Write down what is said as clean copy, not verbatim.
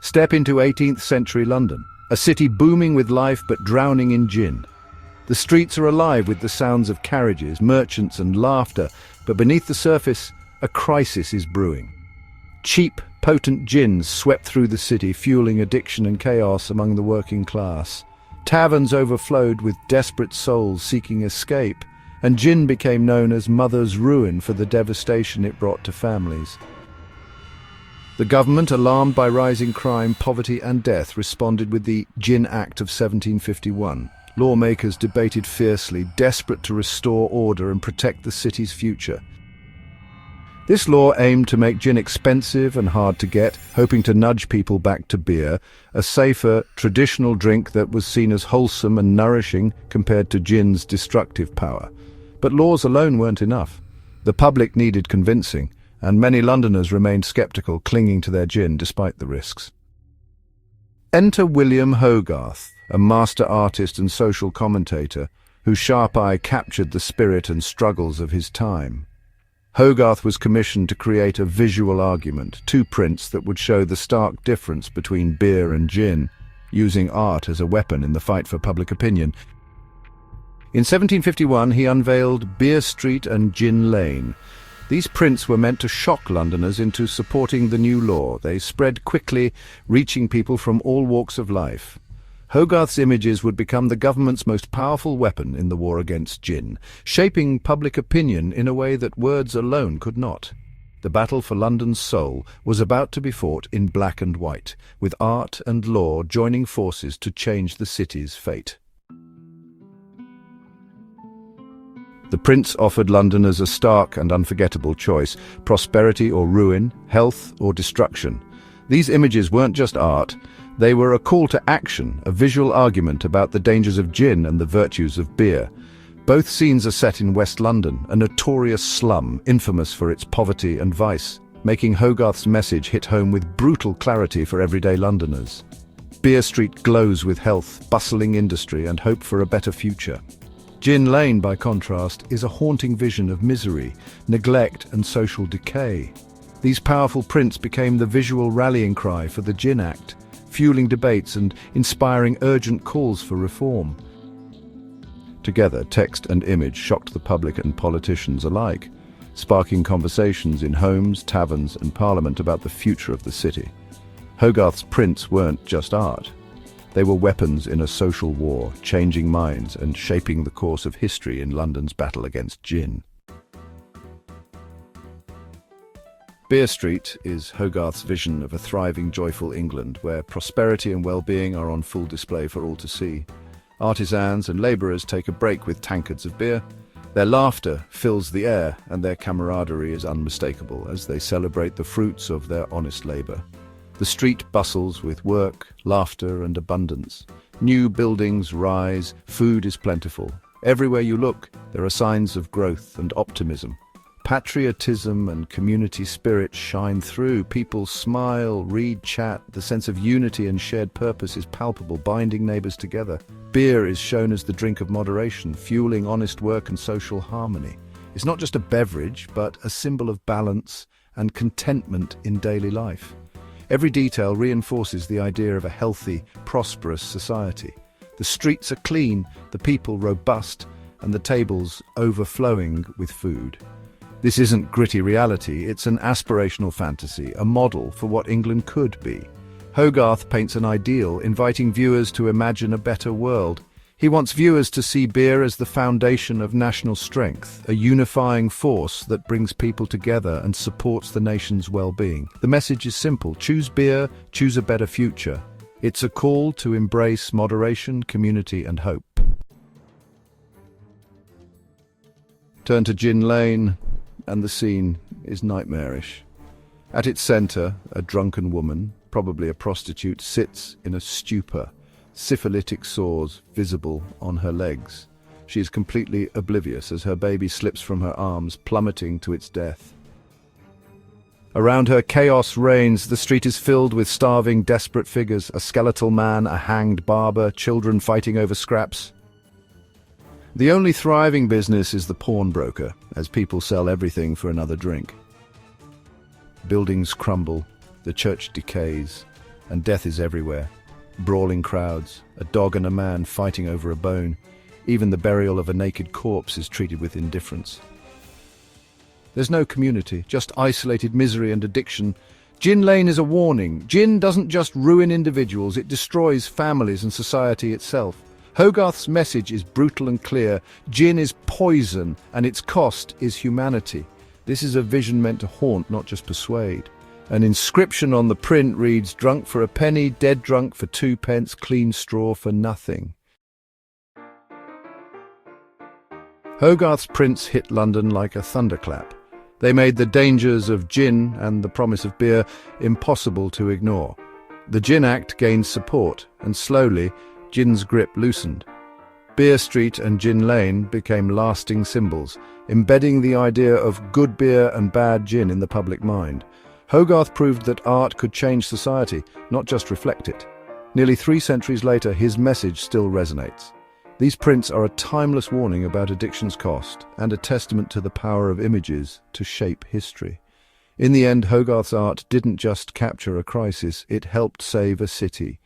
Step into 18th century London, a city booming with life but drowning in gin. The streets are alive with the sounds of carriages, merchants and laughter, but beneath the surface, a crisis is brewing. Cheap, potent gins swept through the city, fueling addiction and chaos among the working class. Taverns overflowed with desperate souls seeking escape, and gin became known as Mother's Ruin for the devastation it brought to families. The government, alarmed by rising crime, poverty and death, responded with the Gin Act of 1751. Lawmakers debated fiercely, desperate to restore order and protect the city's future. This law aimed to make gin expensive and hard to get, hoping to nudge people back to beer, a safer, traditional drink that was seen as wholesome and nourishing compared to gin's destructive power. But laws alone weren't enough. The public needed convincing, and many Londoners remained sceptical, clinging to their gin despite the risks. Enter William Hogarth, a master artist and social commentator, whose sharp eye captured the spirit and struggles of his time. Hogarth was commissioned to create a visual argument, two prints that would show the stark difference between beer and gin, using art as a weapon in the fight for public opinion. In 1751, he unveiled Beer Street and Jin Lane. These prints were meant to shock Londoners into supporting the new law. They spread quickly, reaching people from all walks of life. Hogarth's images would become the government's most powerful weapon in the war against gin, shaping public opinion in a way that words alone could not. The battle for London's soul was about to be fought in black and white, with art and law joining forces to change the city's fate. The prints offered Londoners a stark and unforgettable choice: prosperity or ruin, health or destruction. These images weren't just art, they were a call to action, a visual argument about the dangers of gin and the virtues of beer. Both scenes are set in West London, a notorious slum, infamous for its poverty and vice, making Hogarth's message hit home with brutal clarity for everyday Londoners. Beer Street glows with health, bustling industry and hope for a better future. Jin Lane, by contrast, is a haunting vision of misery, neglect and social decay. These powerful prints became the visual rallying cry for the Gin Act, fueling debates and inspiring urgent calls for reform. Together, text and image shocked the public and politicians alike, sparking conversations in homes, taverns and Parliament about the future of the city. Hogarth's prints weren't just art. They were weapons in a social war, changing minds and shaping the course of history in London's battle against gin. Beer Street is Hogarth's vision of a thriving, joyful England, where prosperity and well-being are on full display for all to see. Artisans and labourers take a break with tankards of beer. Their laughter fills the air, and their camaraderie is unmistakable as they celebrate the fruits of their honest labour. The street bustles with work, laughter and abundance. New buildings rise, food is plentiful. Everywhere you look, there are signs of growth and optimism. Patriotism and community spirit shine through. People smile, read, chat. The sense of unity and shared purpose is palpable, binding neighbours together. Beer is shown as the drink of moderation, fueling honest work and social harmony. It's not just a beverage, but a symbol of balance and contentment in daily life. Every detail reinforces the idea of a healthy, prosperous society. The streets are clean, the people robust, and the tables overflowing with food. This isn't gritty reality, it's an aspirational fantasy, a model for what England could be. Hogarth paints an ideal, inviting viewers to imagine a better world. He wants viewers to see beer as the foundation of national strength, a unifying force that brings people together and supports the nation's well-being. The message is simple: choose beer, choose a better future. It's a call to embrace moderation, community and hope. Turn to Jin Lane, and the scene is nightmarish. At its centre, a drunken woman, probably a prostitute, sits in a stupor, syphilitic sores visible on her legs. She is completely oblivious as her baby slips from her arms, plummeting to its death. Around her, chaos reigns. The street is filled with starving, desperate figures: a skeletal man, a hanged barber, children fighting over scraps. The only thriving business is the pawnbroker, as people sell everything for another drink. Buildings crumble, the church decays, and death is everywhere. Brawling crowds, a dog and a man fighting over a bone. Even the burial of a naked corpse is treated with indifference. There's no community, just isolated misery and addiction. Jin Lane is a warning. Gin doesn't just ruin individuals, it destroys families and society itself. Hogarth's message is brutal and clear. Gin is poison, and its cost is humanity. This is a vision meant to haunt, not just persuade. An inscription on the print reads, "Drunk for a penny, dead drunk for 2 pence, clean straw for nothing." Hogarth's prints hit London like a thunderclap. They made the dangers of gin and the promise of beer impossible to ignore. The Gin Act gained support, and slowly, gin's grip loosened. Beer Street and Jin Lane became lasting symbols, embedding the idea of good beer and bad gin in the public mind. Hogarth proved that art could change society, not just reflect it. Nearly 3 centuries later, his message still resonates. These prints are a timeless warning about addiction's cost and a testament to the power of images to shape history. In the end, Hogarth's art didn't just capture a crisis, it helped save a city.